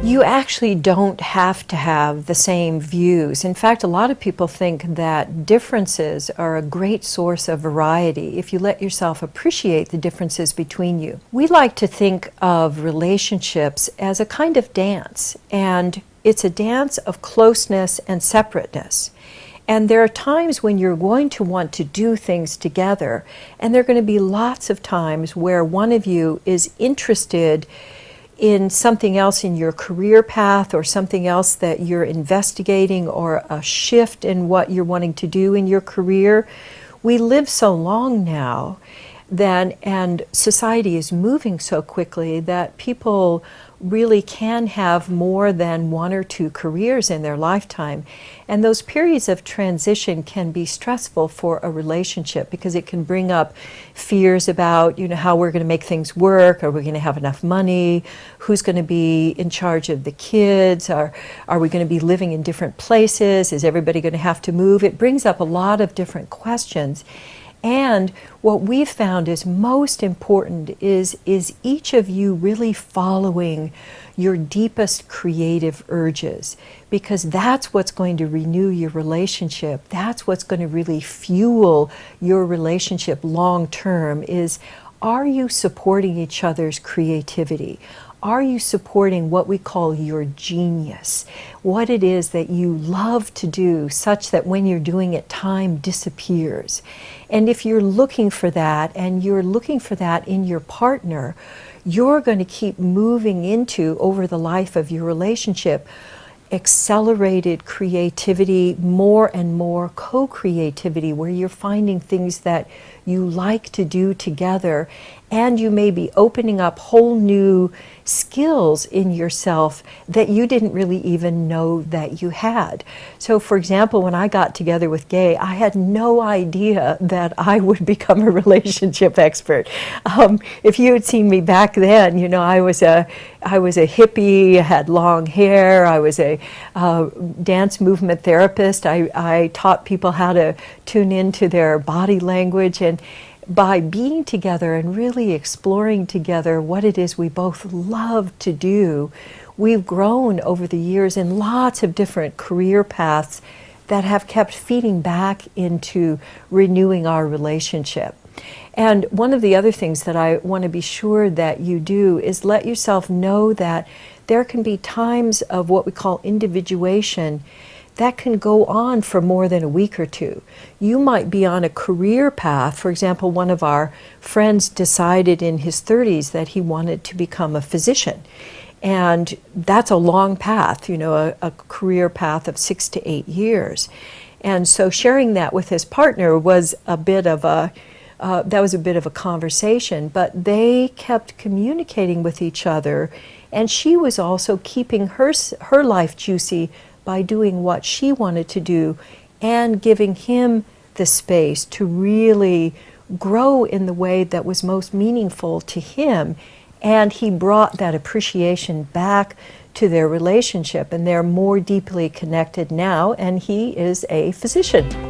You actually don't have to have the same views. In fact, a lot of people think that differences are a great source of variety if you let yourself appreciate the differences between you. We like to think of relationships as a kind of dance, and it's a dance of closeness and separateness. And there are times when you're going to want to do things together, and there are going to be lots of times where one of you is interested in something else in your career path, or something else that you're investigating, or a shift in what you're wanting to do in your career. We live so long now and society is moving so quickly that people really can have more than one or two careers in their lifetime. And those periods of transition can be stressful for a relationship, because it can bring up fears about, how we're going to make things work. Are we going to have enough money? Who's going to be in charge of the kids? Are we going to be living in different places? Is everybody going to have to move? It brings up a lot of different questions. And what we've found is most important is each of you really following your deepest creative urges, because that's what's going to renew your relationship. That's what's going to really fuel your relationship long term. Are you supporting each other's creativity? Are you supporting what we call your genius? What it is that you love to do, such that when you're doing it, time disappears. And if you're looking for that, and you're looking for that in your partner, you're going to keep moving into, over the life of your relationship, accelerated creativity, more and more co-creativity, where you're finding things that you like to do together, and you may be opening up whole new skills in yourself that you didn't really even know that you had. So for example, when I got together with Gay, I had no idea that I would become a relationship expert. If you had seen me back then, I was a hippie, had long hair, I was a dance movement therapist. I taught people how to tune into their body language, and by being together and really exploring together what it is we both love to do, we've grown over the years in lots of different career paths that have kept feeding back into renewing our relationship. And one of the other things that I want to be sure that you do is let yourself know that there can be times of what we call individuation that can go on for more than a week or two. You might be on a career path. For example, one of our friends decided in his 30s that he wanted to become a physician. And that's a long path, a career path of 6 to 8 years. And so sharing that with his partner was a bit of a conversation, but they kept communicating with each other, and she was also keeping her life juicy by doing what she wanted to do, and giving him the space to really grow in the way that was most meaningful to him. And he brought that appreciation back to their relationship, and they're more deeply connected now, and he is a physician.